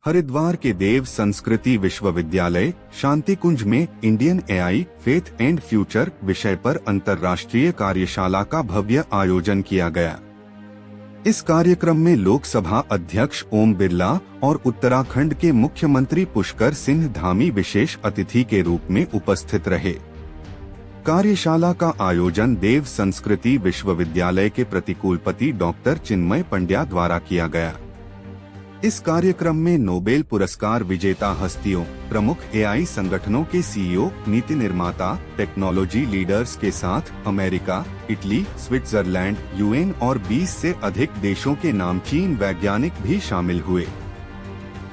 हरिद्वार के देव संस्कृति विश्वविद्यालय शांतिकुंज में Indian AI faith and future विषय पर अंतर्राष्ट्रीय कार्यशाला का भव्य आयोजन किया गया। इस कार्यक्रम में लोकसभा अध्यक्ष ओम बिरला और उत्तराखंड के मुख्यमंत्री पुष्कर सिंह धामी विशेष अतिथि के रूप में उपस्थित रहे। कार्यशाला का आयोजन देव संस्कृति विश्वविद्यालय के प्रतिकुलपति डॉक्टर चिन्मय पंड्या द्वारा किया गया। इस कार्यक्रम में नोबेल पुरस्कार विजेता हस्तियों, प्रमुख एआई संगठनों के सीईओ, नीति निर्माता, टेक्नोलॉजी लीडर्स के साथ अमेरिका, इटली, स्विट्जरलैंड, यूएन और 20 से अधिक देशों के नामचीन वैज्ञानिक भी शामिल हुए।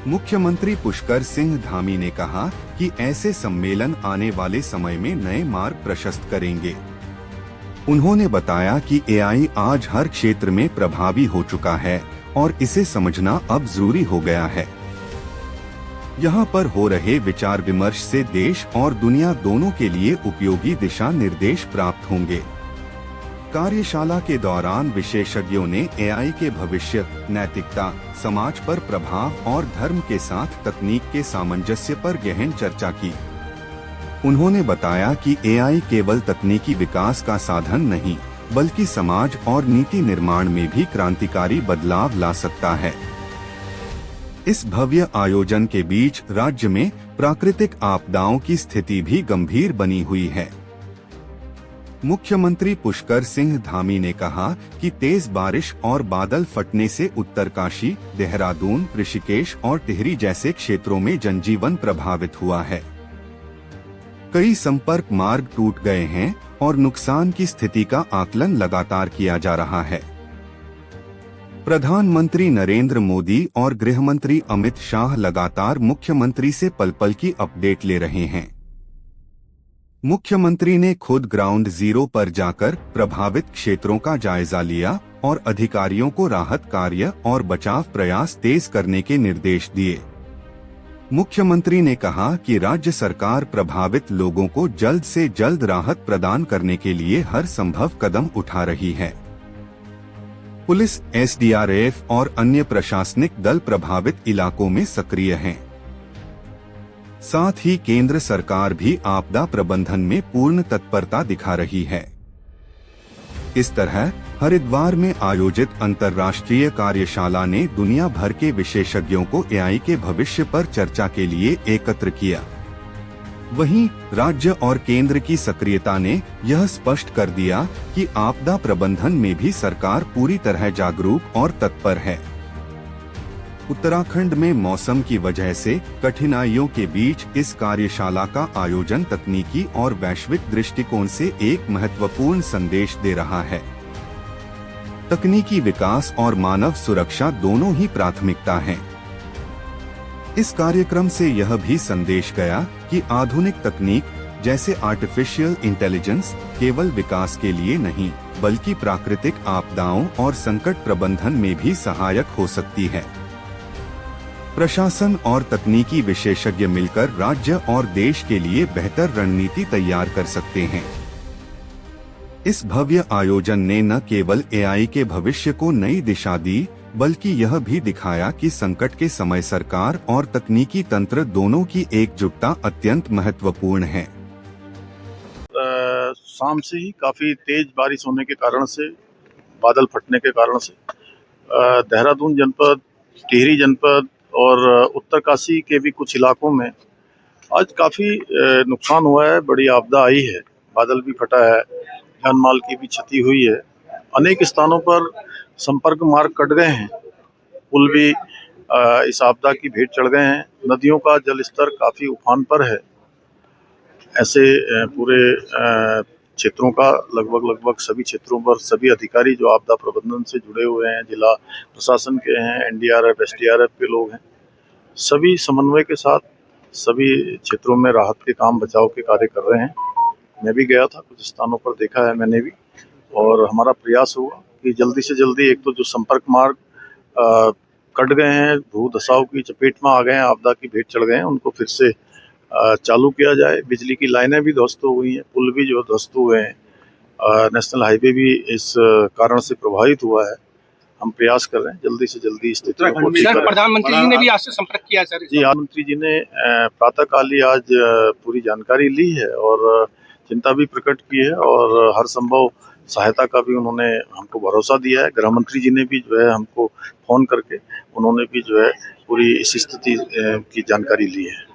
मुख्यमंत्री पुष्कर सिंह धामी ने कहा कि ऐसे सम्मेलन आने वाले समय में नए मार्ग प्रशस्त करेंगे। उन्होंने बताया कि एआई आज हर क्षेत्र में प्रभावी हो चुका है और इसे समझना अब जरूरी हो गया है। यहाँ पर हो रहे विचार विमर्श से देश और दुनिया दोनों के लिए उपयोगी दिशा निर्देश प्राप्त होंगे। कार्यशाला के दौरान विशेषज्ञों ने एआई के भविष्य, नैतिकता, समाज पर प्रभाव और धर्म के साथ तकनीक के सामंजस्य पर गहन चर्चा की। उन्होंने बताया कि एआई केवल तकनीकी विकास का साधन नहीं, बल्कि समाज और नीति निर्माण में भी क्रांतिकारी बदलाव ला सकता है। इस भव्य आयोजन के बीच राज्य में प्राकृतिक आपदाओं की स्थिति भी गंभीर बनी हुई है। मुख्यमंत्री पुष्कर सिंह धामी ने कहा कि तेज बारिश और बादल फटने से उत्तरकाशी, देहरादून, ऋषिकेश और टिहरी जैसे क्षेत्रों में जनजीवन प्रभावित हुआ है। कई संपर्क मार्ग टूट गए हैं और नुकसान की स्थिति का आकलन लगातार किया जा रहा है। प्रधानमंत्री नरेंद्र मोदी और गृहमंत्री अमित शाह लगातार मुख्यमंत्री से पल पल की अपडेट ले रहे हैं। मुख्यमंत्री ने खुद ग्राउंड जीरो पर जाकर प्रभावित क्षेत्रों का जायजा लिया और अधिकारियों को राहत कार्य और बचाव प्रयास तेज करने के निर्देश दिए। मुख्यमंत्री ने कहा कि राज्य सरकार प्रभावित लोगों को जल्द से जल्द राहत प्रदान करने के लिए हर संभव कदम उठा रही है। पुलिस, एसडीआरएफ और अन्य प्रशासनिक दल प्रभावित इलाकों में सक्रिय हैं। साथ ही केंद्र सरकार भी आपदा प्रबंधन में पूर्ण तत्परता दिखा रही है। इस तरह हरिद्वार में आयोजित अंतर्राष्ट्रीय कार्यशाला ने दुनिया भर के विशेषज्ञों को एआई के भविष्य पर चर्चा के लिए एकत्र किया। वहीं राज्य और केंद्र की सक्रियता ने यह स्पष्ट कर दिया कि आपदा प्रबंधन में भी सरकार पूरी तरह जागरूक और तत्पर है। उत्तराखंड में मौसम की वजह से कठिनाइयों के बीच इस कार्यशाला का आयोजन तकनीकी और वैश्विक दृष्टिकोण से एक महत्वपूर्ण संदेश दे रहा है। तकनीकी विकास और मानव सुरक्षा दोनों ही प्राथमिकता हैं। इस कार्यक्रम से यह भी संदेश गया कि आधुनिक तकनीक जैसे आर्टिफिशियल इंटेलिजेंस केवल विकास के लिए नहीं, बल्कि प्राकृतिक आपदाओं और संकट प्रबंधन में भी सहायक हो सकती है। प्रशासन और तकनीकी विशेषज्ञ मिलकर राज्य और देश के लिए बेहतर रणनीति तैयार कर सकते हैं। इस भव्य आयोजन ने न केवल एआई के भविष्य को नई दिशा दी, बल्कि यह भी दिखाया कि संकट के समय सरकार और तकनीकी तंत्र दोनों की एकजुटता अत्यंत महत्वपूर्ण है। शाम से ही काफी तेज बारिश होने के कारण से, बादल फटने के कारण से देहरादून जनपद, टिहरी जनपद और उत्तरकाशी के भी कुछ इलाकों में आज काफी नुकसान हुआ है। बड़ी आपदा आई है, बादल भी फटा है, जान माल की भी क्षति हुई है। अनेक स्थानों पर संपर्क मार्ग कट गए हैं, पुल भी इस आपदा की भेंट चढ़ गए हैं। नदियों का जल स्तर काफी उफान पर है। ऐसे पूरे क्षेत्रों का लगभग सभी क्षेत्रों पर सभी अधिकारी जो आपदा प्रबंधन से जुड़े हुए हैं, जिला प्रशासन के हैं, एनडीआरएफ, एसडीआरएफ के लोग हैं, सभी समन्वय के साथ सभी क्षेत्रों में राहत के काम, बचाव के कार्य कर रहे हैं। मैं भी गया था, कुछ स्थानों पर देखा है मैंने भी, और हमारा प्रयास होगा कि जल्दी से जल्दी एक तो जो संपर्क मार्ग कट गए हैं, भू धसाव की चपेट में आ गए हैं, आपदा की भेंट चढ़ गए हैं, उनको फिर से चालू किया जाए। बिजली की लाइनें भी ध्वस्त हो गई हैं, पुल भी जो ध्वस्त हुए हैं, नेशनल हाईवे भी इस कारण से प्रभावित हुआ है। हम प्रयास कर रहे हैं जल्दी से जल्दी स्थिति को ठीक सर, करें। प्रधानमंत्री जी ने भी आपसे संपर्क किया सर। जी, प्रधानमंत्री जी ने प्रातःकाल ही आज पूरी जानकारी ली है और चिंता भी प्रकट की है और हर संभव सहायता का भी उन्होंने हमको भरोसा दिया है। गृह मंत्री जी ने भी जो है हमको फोन करके उन्होंने भी जो है पूरी इस स्थिति की जानकारी ली है।